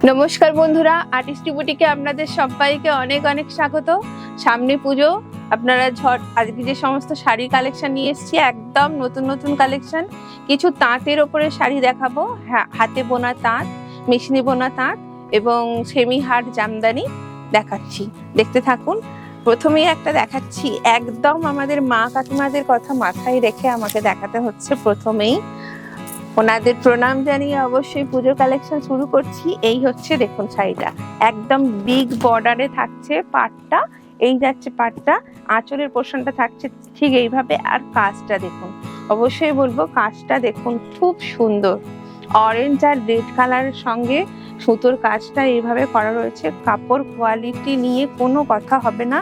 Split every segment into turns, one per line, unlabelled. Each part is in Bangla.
নমস্কার বন্ধুরা, আর্টিস্টি বুটিকে আপনাদের সবাইকে অনেক অনেক স্বাগত। সামনে পুজো, আপনারা আজকে যে সমস্ত শাড়ি কালেকশন নিয়ে এসেছি একদম নতুন নতুন কালেকশন। কিছু তাঁতের ওপরে শাড়ি দেখাবো, হাতে বোনা তাঁত, মেশিনে বোনা তাঁত এবং সেমি হার্ড জামদানি দেখাচ্ছি, দেখতে থাকুন। প্রথমেই একটা দেখাচ্ছি, একদম আমাদের মা কাকিমাদের কথা মাথায় রেখে আমাকে দেখাতে হচ্ছে। প্রথমেই ওনাদের প্রণাম জানিয়ে অবশ্যই পুজো কালেকশন শুরু করছি। এই হচ্ছে দেখুন শাড়িটা, একদম বিগ বর্ডারে থাকছে পাটটা, এই যাচ্ছে পাটটা, আঁচলের পোর্শনটা থাকছে ঠিক এইভাবে। আর কাজটা দেখুন, অবশ্যই বলবো কাজটা দেখুন, খুব সুন্দর। অরেঞ্জ আর রেড কালারের সঙ্গে সুতোর কাজটা এইভাবে করা রয়েছে। কাপড় কোয়ালিটি নিয়ে কোনো কথা হবে না,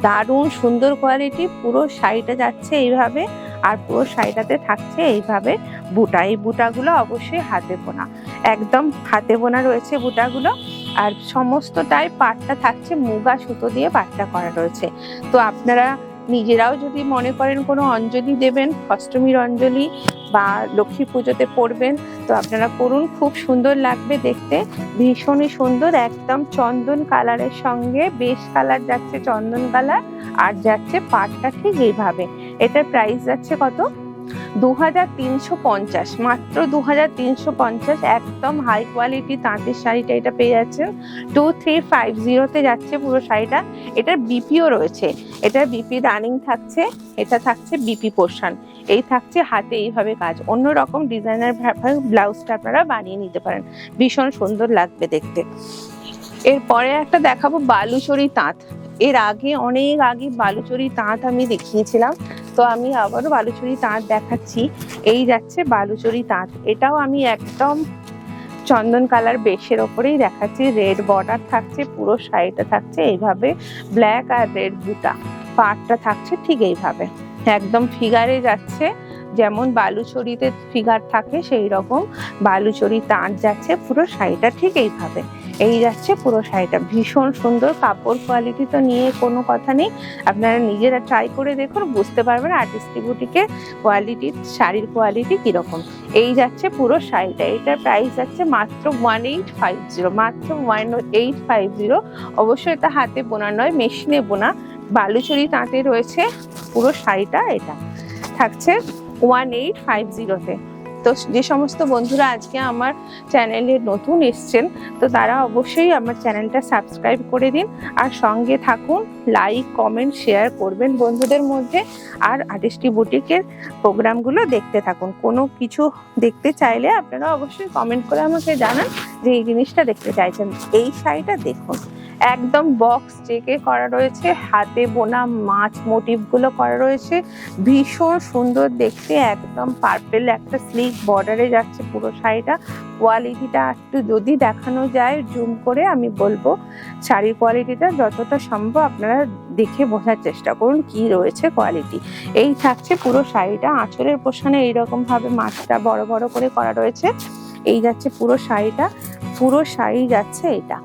দারুণ সুন্দর কোয়ালিটি। পুরো শাড়িটা যাচ্ছে এইভাবে, আর পুরো শাড়িটাতে থাকছে এইভাবে বুটা। এই বুটাগুলো অবশ্যই হাতে বোনা, একদম হাতে বোনা রয়েছে বুটাগুলো। আর সমস্তটাই পাটটা থাকছে মুগা সুতো দিয়ে পাটটা করা রয়েছে। তো আপনারা নিজেরাও যদি মনে করেন কোনো অঞ্জলি দেবেন, অষ্টমীর অঞ্জলি বা লক্ষ্মী পুজোতে পরবেন, তো আপনারা করুন, খুব সুন্দর লাগবে দেখতে, ভীষণই সুন্দর। একদম চন্দন কালারের সঙ্গে বেশ কালার যাচ্ছে, চন্দন কালার, আর যাচ্ছে পাটটা ঠিক এইভাবে। এটার প্রাইস যাচ্ছে কত? 2350, মাত্র 2350। একদম হাই কোয়ালিটি তাঁতের শাড়িটা এটা পেয়ে যাচ্ছেন 2350-তে যাচ্ছে পুরো শাড়িটা। এটার বিপিও রয়েছে, এটার বিপি রানিং থাকছে, এটা থাকছে বিপি পোর্শন। এই থাকছে হাতে এইভাবে কাজ, অন্যরকম ডিজাইনার ব্লাউজটা আপনারা বানিয়ে নিতে পারেন, ভীষণ সুন্দর লাগবে দেখতে। এরপরে একটা দেখাবো বালুচরী তাঁত। এর আগে অনেক আগে বালুচরী তাঁত আমি দেখিয়েছিলাম, তো আমি আবারও বালুচরী তাঁত দেখাচ্ছি। এই যাচ্ছে বালুচরী তাঁত, এটাও আমি একদম চন্দন কালার বেশের ওপরেই দেখাচ্ছি। রেড বর্ডার থাকছে, পুরো শাড়িটা থাকছে এইভাবে ব্ল্যাক আর রেড বুটা, পাটটা থাকছে ঠিক এইভাবে, একদম ফিগারে যাচ্ছে। যেমন বালুচরীতে ফিগার থাকে সেই রকম বালুচরী তাঁত যাচ্ছে পুরো শাড়িটা ঠিক এইভাবে। এই যাচ্ছে পুরো শাড়িটা, ভীষণ সুন্দর। কাপড় কোয়ালিটি তো নিয়ে কোনো কথা নেই, আপনারা নিজেরা ট্রাই করে দেখুন, বুঝতে পারবেন আর্টিস্টি বুটিকের কোয়ালিটি, শাড়ির কোয়ালিটি কিরকম। এই যাচ্ছে পুরো শাড়িটা, এটার প্রাইস যাচ্ছে মাত্র 1850, মাত্র 1850। অবশ্যই এটা হাতে বোনা নয়, মেশিনে বোনা বালুচরী তাঁতে রয়েছে পুরো শাড়িটা। এটা থাকছে 1850-তে। তো যে সমস্ত বন্ধুরা আজকে আমার চ্যানেলে নতুন এসছেন, তো তারা অবশ্যই আমার চ্যানেলটা সাবস্ক্রাইব করে দিন, আর সঙ্গে থাকুন, লাইক কমেন্ট শেয়ার করবেন বন্ধুদের মধ্যে। আর আর্টিস্টি বুটিকের প্রোগ্রামগুলো দেখতে থাকুন। কোনো কিছু দেখতে চাইলে আপনারা অবশ্যই কমেন্ট করে আমাকে জানান যে এই জিনিসটা দেখতে চাইছেন। এই শাড়িটা দেখুন, একদম বক্স চেকে করা রয়েছে, হাতে বোনা মাছ মোটিভগুলো করা রয়েছে, ভীষণ সুন্দর দেখতে। একদম পার্পেল একটা স্লিক বর্ডারে যাচ্ছে পুরো শাড়িটা। কোয়ালিটিটা একটু যদি দেখানো যায় জুম করে, আমি বলবো শাড়ির কোয়ালিটিটা যতটা সম্ভব আপনারা দেখে বোঝার চেষ্টা করুন কি রয়েছে কোয়ালিটি। এই থাকছে পুরো শাড়িটা, আঁচলের পোর্শনে এইরকম ভাবে মাছটা বড় বড় করে করা রয়েছে। এই যাচ্ছে পুরো শাড়িটা, পুরো শাড়ি যাচ্ছে এটা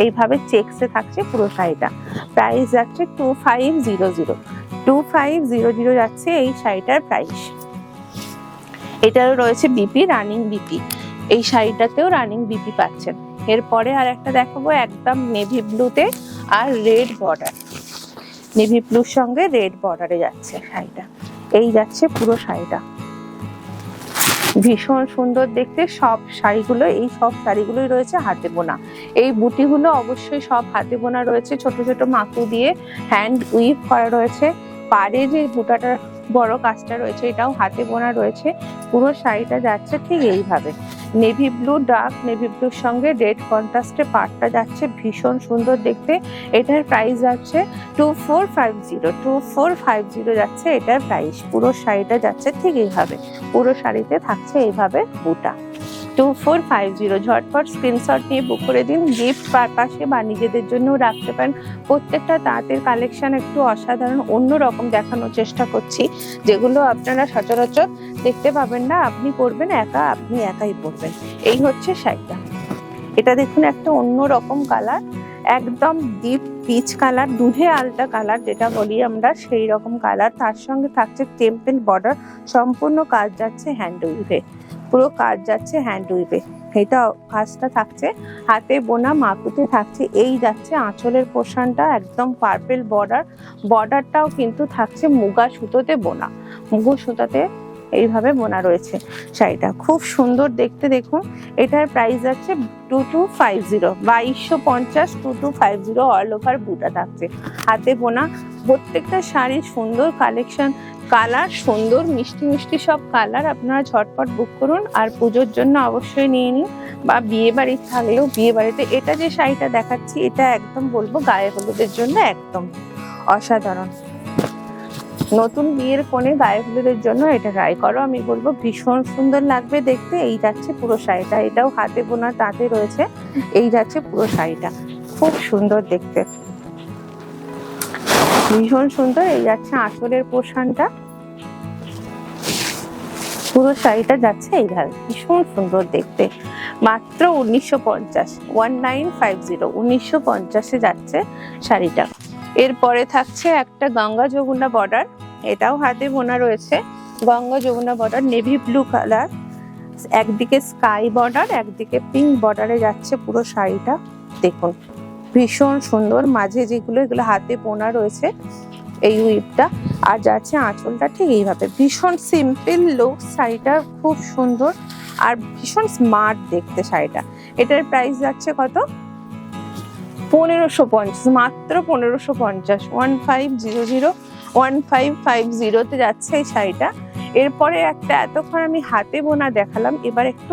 এইভাবে চেকসে থাকছে পুরো শাড়িটা। প্রাইস যাচ্ছে 2500 যাচ্ছে এই শাড়িটার প্রাইস। এটারও রয়েছে বিপি, রানিং বিপি, এই শাড়িটাতেও রানিং বিপি পাচ্ছেন। এরপরে আর একটা দেখাবো, একদম নেভি ব্লুতে আর রেড বর্ডার, নেভি ব্লুর সঙ্গে রেড বর্ডারে যাচ্ছে শাড়িটা। এই যাচ্ছে পুরো শাড়িটা, ভীষণ সুন্দর দেখতে। সব শাড়িগুলো, এই সব শাড়িগুলোই রয়েছে হাতে বোনা। এই বুটিগুলো অবশ্যই সব হাতে বোনা রয়েছে, ছোট ছোট মাকু দিয়ে হ্যান্ড উইভ করা রয়েছে। পাড়ে যে বুটাটা বড় কাজটা রয়েছে এটাও হাতে বোনা রয়েছে। পুরো শাড়িটা যাচ্ছে ঠিক এইভাবে, নেভি ব্লু, ডার্ক নেভি ব্লুর সঙ্গে রেড কন্ট্রাস্টে পাড়টা যাচ্ছে, ভীষণ সুন্দর দেখতে। এটার প্রাইস যাচ্ছে 2450 যাচ্ছে এটার প্রাইস। পুরো শাড়িটা যাচ্ছে ঠিক এইভাবে, পুরো শাড়িতে থাকছে এইভাবে বুটা। 2450, ঝটপট স্ক্রিনশট নিয়ে বুক করে দিন, গিফট পারপাসে বা নিজেদের জন্যও রাখতে পারেন। প্রত্যেকটা তাঁতের কালেকশন একটু অসাধারণ, অন্যরকম দেখানোর চেষ্টা করছি, যেগুলো আপনারা সচরাচর দেখতে পাবেন না। আপনি পরবেন একা, আপনি একাই পরবেন। এই হচ্ছে শাড়িটা, এটা দেখুন একটা অন্যরকম কালার, একদম ডিপ পিচ কালার, দুধে আলতা কালার যেটা বলি আমরা, সেই রকম কালার। তার সঙ্গে থাকছে টেম্পল বর্ডার, সম্পূর্ণ কাজ যাচ্ছে হ্যান্ড উইভে। পুরো কাজ যাচ্ছে হ্যান্ড উইভে, এটা কাজটা থাকছে হাতে বোনা, মাকুতে থাকছে। এই যাচ্ছে আঁচলের পোর্শনটা একদম পার্পল বর্ডার, বর্ডারটাও কিন্তু থাকছে মুগা সুতোতে বোনা, মুগো সুতোতে এইভাবে বোনা রয়েছে শাড়িটা, খুব সুন্দর দেখতে। দেখুন এটার প্রাইস যাচ্ছে 2250, 2250, 2250 অল ওভার বুটা থাকছে হাতে বোনা। প্রত্যেকটা শাড়ির সুন্দর কালেকশন, কালার সুন্দর, মিষ্টি মিষ্টি সব কালার। আপনারা ঝটপট বুক করুন আর পুজোর জন্য অবশ্যই নিয়ে নিন, বা বিয়ে বাড়ি থাকলেও বিয়ে বাড়িতে। এটা যে শাড়িটা দেখাচ্ছি এটা একদম বলবো গায়ে হলুদের জন্য একদম অসাধারণ, নতুন বিয়ের কোণে গায়ে হলুদের জন্য এটা ট্রাই করো, আমি বলবো ভীষণ সুন্দর লাগবে দেখতে। এই যাচ্ছে পুরো শাড়িটা, এটাও হাতে বোনা তাঁতে রয়েছে। এই যাচ্ছে পুরো শাড়িটা, খুব সুন্দর দেখতে, ভীষণ সুন্দর। এই যাচ্ছে আঁচলের পোর্শনটা, পুরো শাড়িটা যাচ্ছে এইভাবে, ভীষণ সুন্দর দেখতে। মাত্র 1950, 1950, 1950-এ যাচ্ছে শাড়িটা। এরপরে থাকছে একটা গঙ্গা যমুনা বর্ডার, এটাও হাতে বোনা রয়েছে। Ganga Jamuna border, navy blue colour, একদিকে স্কাই বর্ডার একদিকে পিঙ্ক বর্ডারে যাচ্ছে পুরো শাড়িটা। দেখুন ভীষণ সুন্দর, মাঝে যেগুলো এগুলো হাতে বোনা রয়েছে এই উইপটা, আর যাচ্ছে আঁচলটা ঠিক এইভাবে। ভীষণ সিম্পল লুক শাড়িটা, খুব সুন্দর আর ভীষণ স্মার্ট দেখতে শাড়িটা। এটার প্রাইস যাচ্ছে কত? 1550, মাত্র 1550, 1500, 1550-তে যাচ্ছে এই শাড়িটা। এরপরে একটা এতক্ষণ আমি হাতে বোনা দেখালাম, এবার একটু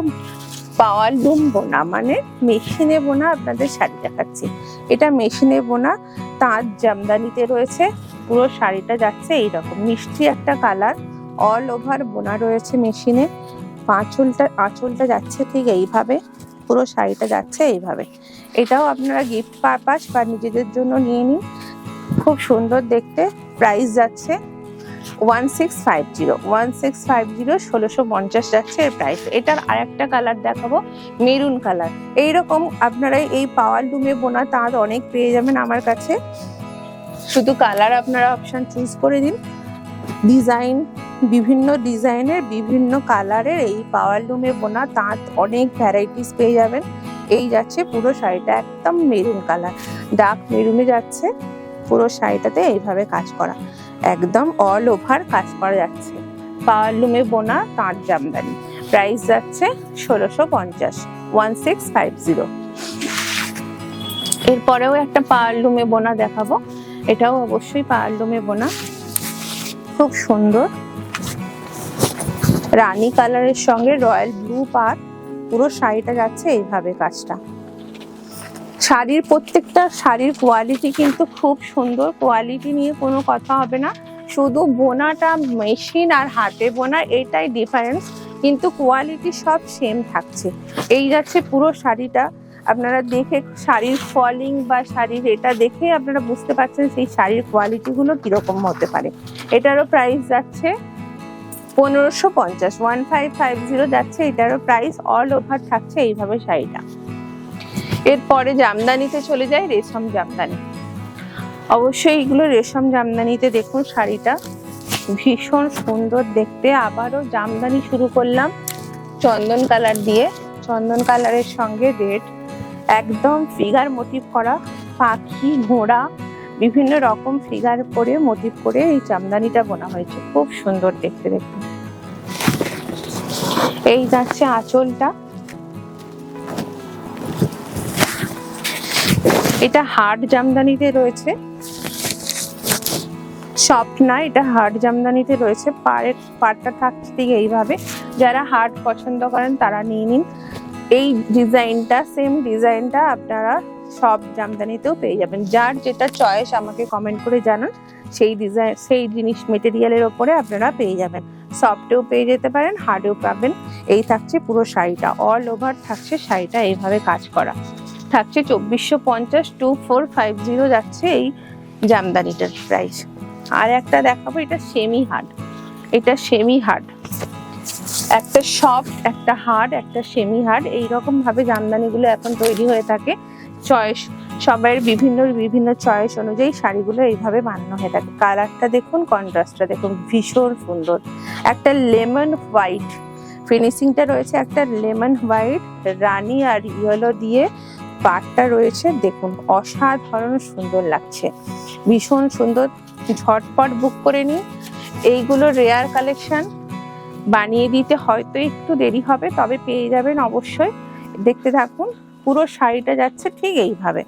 পাওয়ার লুম বোনা মানে মেশিনে বোনা আপনাদের শাড়ি দেখাচ্ছি। এটা মেশিনে বোনা তাঁত জামদানিতে রয়েছে, পুরো শাড়িটা যাচ্ছে এইরকম মিষ্টি একটা কালার, অল ওভার বোনা রয়েছে মেশিনে। আঁচলটা যাচ্ছে ঠিক এইভাবে, পুরো শাড়িটা যাচ্ছে এইভাবে। এটাও আপনারা গিফট পারপাস বা নিজেদের জন্য নিয়ে নিন, খুব সুন্দর দেখতে। প্রাইস যাচ্ছে 1650, 1650, 1650 যাচ্ছে এর প্রাইস। এটার আর একটা কালার দেখাবো, মেরুন কালার। এইরকম আপনারা এই পাওয়ার লুমে বোনা তাঁত অনেক পেয়ে যাবেন আমার কাছে, শুধু কালার আপনারা অপশন চুজ করে দিন। ডিজাইন, বিভিন্ন ডিজাইনের বিভিন্ন কালারের এই পাওয়ার লুমে বোনা তাঁত অনেক ভ্যারাইটিস পেয়ে যাবেন। এই যাচ্ছে পুরো শাড়িটা একদম মেরুন কালার, ডার্ক মেরুনে যাচ্ছে পুরো শাড়িটাতে এইভাবে কাজ করা, একদম অল ওভার কাজ করা যাচ্ছে। পাওয়ার লুমে বোনা তাঁত জামদানি, প্রাইস যাচ্ছে 1650, 1650। এরপরেও একটা পাওয়ার লুমে বোনা দেখাবো, এটাও অবশ্যই পাওয়ার লুমে বোনা, খুব সুন্দর রানী কালারের সঙ্গে রয়্যাল ব্লু পাড়, পুরো শাড়িটা যাচ্ছে এইভাবে কাজটা। শাড়ির প্রত্যেকটা শাড়ির কোয়ালিটি কিন্তু খুব সুন্দর, কোয়ালিটি নিয়ে কোনো কথা হবে না, শুধু বোনাটা মেশিন আর হাতে বোনা এটাই ডিফারেন্স, কিন্তু কোয়ালিটি সব সেম থাকছে। এই যাচ্ছে পুরো শাড়িটা, আপনারা দেখে শাড়ির ফলিং বা শাড়ির এটা দেখে আপনারা বুঝতে পারছেন সেই শাড়ির কোয়ালিটিগুলো কিরকম হতে পারে। এটারও প্রাইস যাচ্ছে 1550, 1550 যাচ্ছে এটারও প্রাইস, অল ওভার থাকছে এইভাবে শাড়িটা। এরপরে জামদানিতে চলে যায়, রেশম জামদানি। অবশ্যই এগুলো রেশম জামদানিতে দেখুন শাড়িটা ভীষণ সুন্দর দেখতে। আবারও জামদানি শুরু করলাম চন্দন কালার দিয়ে, চন্দন কালারের সঙ্গে রেড, একদম ফিগার মোটিভ করা, পাখি ঘোড়া বিভিন্ন রকম ফিগার করে মোটিভ করে এই জামদানিটা বোনা হয়েছে, খুব সুন্দর দেখতে। দেখুন এই যাচ্ছে আঁচলটা, এটা হার্ড জামদানিতে রয়েছে, সফট না, এটা হার্ড জামদানিতে রয়েছে। পাড়টা থাকছে ঠিক এইভাবে, যারা হার্ড পছন্দ করেন তারা নিয়ে নিন। এই ডিজাইনটা, সেম ডিজাইনটা আপনারা সব জামদানিতেও পেয়ে যাবেন, যার যেটা চয়েস আমাকে কমেন্ট করে জানান, সেই ডিজাইন সেই জিনিস মেটেরিয়ালের ওপরে আপনারা পেয়ে যাবেন। সফটেও পেয়ে যেতে পারেন, হার্ডেও পাবেন। এই থাকছে পুরো শাড়িটা, অল ওভার থাকছে শাড়িটা এইভাবে কাজ করা, থাকছে 2450, 2450 যাচ্ছে এই জামদানিটার প্রাইস। আর একটা দেখাবো, এটা সেমি হার্ড, এটা সেমি হার্ড, একটা সফট একটা হার্ড একটা সেমি হার্ড, এইরকম ভাবে জামদানিগুলো এখন তৈরি হয়ে থাকে। চয়েস সবাইয়ের বিভিন্ন চয়েস অনুযায়ী শাড়িগুলো এইভাবে বানানো হয়ে থাকে। কালারটা দেখুন, কন্ট্রাস্টটা দেখুন, ভীষণ সুন্দর একটা লেমন হোয়াইট ফিনিশিংটা রয়েছে একটা লেমন হোয়াইট, রানী আর ইয়েলো দিয়ে পাড়টা রয়েছে। দেখুন অসাধারণ সুন্দর লাগছে, ভীষণ সুন্দর। ঝটপট বুক করে নিন। এইগুলো রেয়ার কালেকশন, বানিয়ে দিতে হয়তো একটু দেরি হবে, তবে পেয়ে যাবেন অবশ্যই। দেখতে থাকুন। পুরো শাড়িটা যাচ্ছে ঠিক এইভাবে,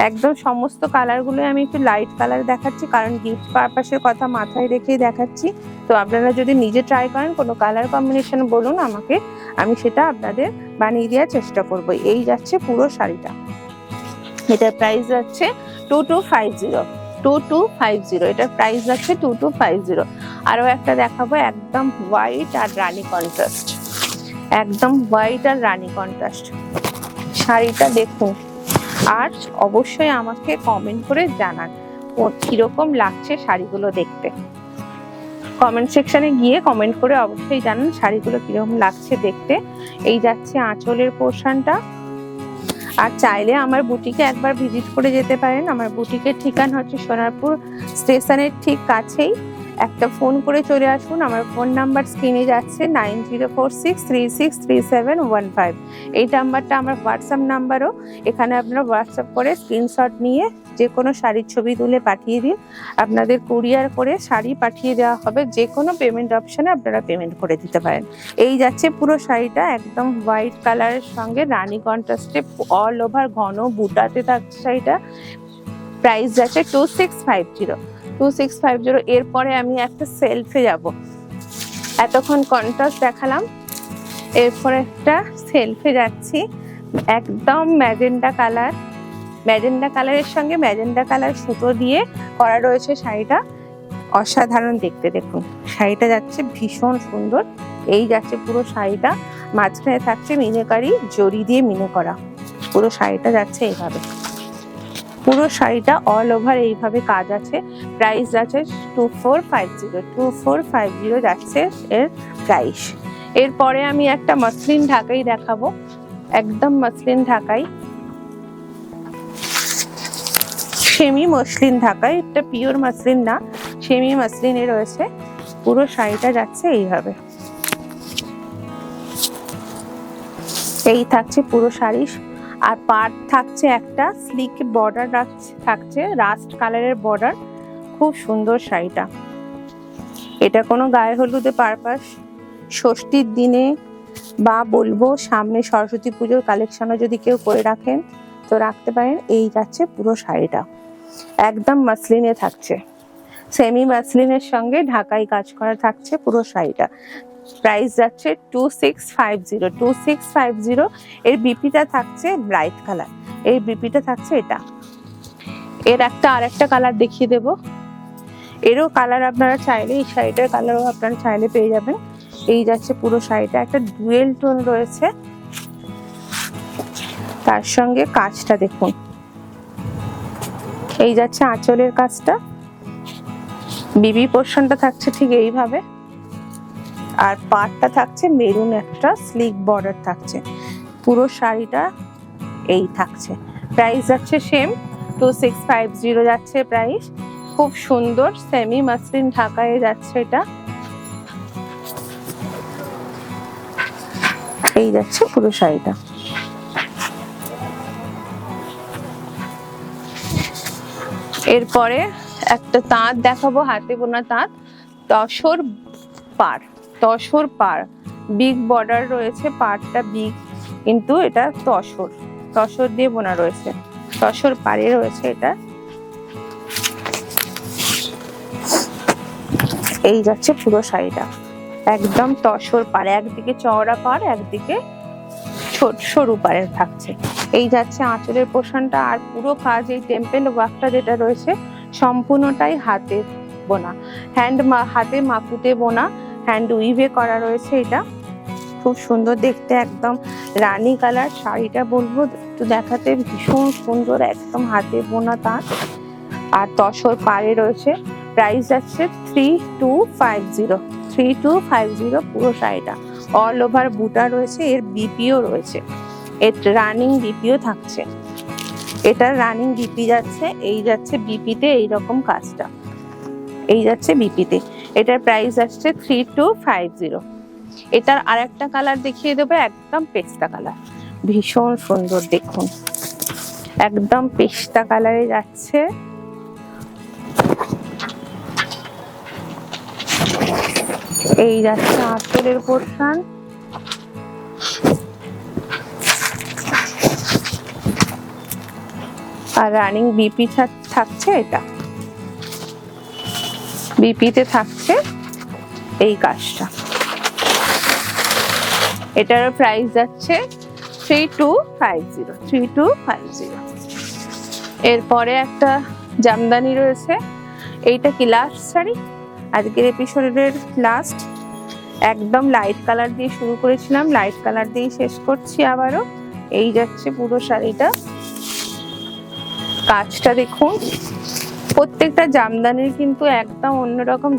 একদম সমস্ত কালারগুলো আমি একটু লাইট কালার দেখাচ্ছি, কারণ গিফট পারপাসের কথা মাথায় রেখেই দেখাচ্ছি। তো আপনারা যদি নিজে ট্রাই করেন, কোনো কালার কম্বিনেশন বলুন আমাকে, আমি সেটা আপনাদের বানিয়ে দেওয়ার চেষ্টা করব। এই যাচ্ছে পুরো শাড়িটা, এটার প্রাইস যাচ্ছে 2250, 2250। এটার প্রাইস যাচ্ছে 2250। আরো একটা দেখাবো, একদম হোয়াইট আর রানী কন্ট্রাস্ট, একদম হোয়াইট আর রানী কন্ট্রাস্ট শাড়িটা দেখুন। আর অবশ্যই আমাকে কমেন্ট করে জানান কিরকম লাগছে শাড়িগুলো দেখতে। কমেন্ট সেকশনে গিয়ে কমেন্ট করে অবশ্যই জানান শাড়িগুলো কিরকম লাগছে দেখতে। এই যাচ্ছে আঁচলের পোর্শনটা। আর চাইলে আমার বুটিকে একবার ভিজিট করে যেতে পারেন। আমার বুটিকের ঠিকানা হচ্ছে সোনারপুর স্টেশনের ঠিক কাছেই। একটা ফোন করে চলে আসুন। আমার ফোন নাম্বার স্ক্রিনে যাচ্ছে 9046363715। এই নাম্বারটা আমার হোয়াটসঅ্যাপ নাম্বারও। এখানে আপনারা হোয়াটসঅ্যাপ করে স্ক্রিনশট নিয়ে যে কোনো শাড়ির ছবি তুলে পাঠিয়ে দিন, আপনাদের কুরিয়ার করে শাড়ি পাঠিয়ে দেওয়া হবে। যে কোনো পেমেন্ট অপশানে আপনারা পেমেন্ট করে দিতে পারেন। এই যাচ্ছে পুরো শাড়িটা, একদম হোয়াইট কালারের সঙ্গে রানী কন্ট্রাস্টে অল ওভার ঘন বুটাতে থাকছে শাড়িটা। প্রাইস যাচ্ছে 2650, 2650। এরপরে আমি একটা সেলফে যাব। এতক্ষণ কন্ট্রাস্ট দেখালাম, এরপরে একটা সেলফে যাচ্ছি। একদম ম্যাজেন্ডা কালার, ম্যাজেন্ডা কালারের সঙ্গে ম্যাজেন্ডা কালার সুতো দিয়ে করা রয়েছে শাড়িটা। অসাধারণ দেখতে, দেখুন শাড়িটা যাচ্ছে ভীষণ সুন্দর। এই যাচ্ছে পুরো শাড়িটা, মাঝখানে থাকছে মিনেকারি জরি দিয়ে মিনে করা। পুরো শাড়িটা যাচ্ছে এইভাবে, পুরো শাড়িটা অল ওভার এইভাবে কাজ আছে। প্রাইস যাচ্ছে 2450, 2450 যাচ্ছে এর প্রাইস। এরপরে আমি একটা মসলিন ঢাকাই দেখাবো, একদম মসলিন ঢাকাই, সেমি মসলিন ঢাকাই। এটা পিওর মসলিন না, সেমি মসলিনে রয়েছে। পুরো শাড়িটা যাচ্ছে এইভাবে, এই থাকছে পুরো শাড়ি। আর পাড় থাকছে একটা স্লিক বর্ডার থাকছে, রাস্ট কালারের বর্ডার। খুব সুন্দর শাড়িটা। এটা কোনো গায়ে হলুদে পারপাস, ষষ্ঠীর দিনে বা বলবো সামনে সরস্বতী পুজোর কালেকশনও যদি কেউ করে রাখেন তো রাখতে পারেন। এই যাচ্ছে পুরো শাড়িটা, একদম মাসলিনে থাকছে, সেমি মাসলিনের সঙ্গে ঢাকাই কাজ করা থাকছে পুরো শাড়িটা। প্রাইস যাচ্ছে 2650, 2650। এর বিপিটা থাকছে ব্রাইট কালার, এর বিপিটা থাকছে এটা। এর একটা আরেকটা কালার দেখিয়ে দেব, এরও কালার আপনারা চাইলে, এই শাড়িটার কালারও আপনারা চাইলে পেয়ে যাবেন। এই যাচ্ছে পুরো শাড়িটা, একটা ডুয়েল টোন রয়েছে, তার সঙ্গে কাজটা দেখুন। এই যাচ্ছে আঁচলের কাজটা, বিবি পোর্শনটা থাকছে ঠিক এইভাবে, আর পাড়টা থাকছে মেরুন, একটা স্লিক বর্ডার থাকছে। পুরো শাড়িটা এই থাকছে। প্রাইস যাচ্ছে সেম 2650 যাচ্ছে প্রাইস। খুব সুন্দর সেমি মাসলিন ঢাকায় যাচ্ছে এটা। এই যাচ্ছে পুরো শাড়িটা। এরপরে একটা তাঁত দেখাবো, হাতে বোনা তাঁত, তসর পাড়, তসর পাড়, বিগ বর্ডার রয়েছে, পাড়টা বিগ, কিন্তু এটা তসর, তসর দিয়ে বোনা রয়েছে, তসর পাড়ে রয়েছে এটা। এই যাচ্ছে পুরো শাড়িটা, একদম তসর পাড়, একদিকে চওড়া পাড়, একদিকে ছোট সরু পাড়ের থাকছে। এই যাচ্ছে আঁচলের পোর্শনটা। আর পুরো কাজ, এই টেম্পেল ওয়ার্কটা যেটা রয়েছে সম্পূর্ণটাই হাতে বোনা, হাতে মাকুতে বোনা, হ্যান্ড উইভে করা রয়েছে। এটা খুব সুন্দর দেখতে, একদম রানী কালার শাড়িটা বলবো একটু দেখাতে, ভীষণ সুন্দর, একদম হাতে বোনা তাঁত। আর তসর পাড়ে রয়েছে। প্রাইস যাচ্ছে 3250, 3250 পুরো শাড়িটা। অল ওভার বুটা রয়েছে, এর বিপিও রয়েছে, এর রানিং বিপিও থাকছে। এটা রানিং বিপি যাচ্ছে, এই যাচ্ছে বিপিতে এইরকম কাজটা, এই যাচ্ছে বিপিতে। এটার প্রাইস আসছে 3250। এটার আরেকটা কালার দেখিয়ে দেবো, একদম পেস্তা কালার, ভীষণ সুন্দর দেখুন, একদম পেস্তা কালারে যাচ্ছে। এই যাচ্ছে আঁচলের পোর্শন, আর রানিং বিপি থাকছে, এটা বিপিতে থাকছে এই কাজটা। এটার প্রাইস যাচ্ছে 3250। এরপরে একটা জামদানি রয়েছে, এইটা কি লাস্ট শাড়ি আজকের এপিসোডের লাস্ট। একদম লাইট কালার দিয়ে শুরু করেছিলাম, লাইট কালার দিয়ে শেষ করছি আবারও। এই যাচ্ছে পুরো শাড়িটা, কাজটা দেখুন। প্রত্যেকটা জামদানির কিন্তু একদম অন্যরকম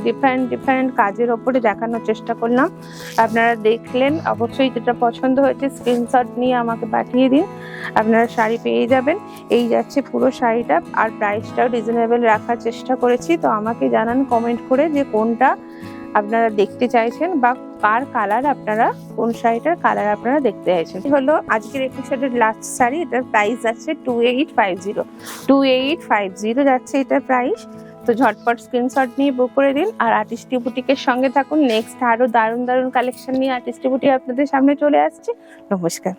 ডিফারেন্ট কাজের ওপরে দেখানোর চেষ্টা করলাম। আপনারা দেখলেন, অবশ্যই যেটা পছন্দ হয়েছে স্ক্রিনশট নিয়ে আমাকে পাঠিয়ে দিন, আপনারা শাড়ি পেয়ে যাবেন। এই যাচ্ছে পুরো শাড়িটা, আর প্রাইসটাও রিজনেবল রাখার চেষ্টা করেছি। তো আমাকে জানান কমেন্ট করে যে কোনটা আপনারা দেখতে চাইছেন বা কার কালার আপনারা, কোন শাড়িটার কালার আপনারা দেখতে চাইছেন। হলো আজকের এপিসোডের লাস্ট শাড়ি, এটার প্রাইস আছে 2850 যাচ্ছে এটার প্রাইস। তো ঝটপট স্ক্রিনশট নিয়ে বুক করে দিন, আর আর্টিস্টি বুটিকের সঙ্গে থাকুন। নেক্সট আরো দারুণ কালেকশন নিয়ে আর্টিস্টি বুটিক আপনাদের সামনে চলে আসছে। নমস্কার।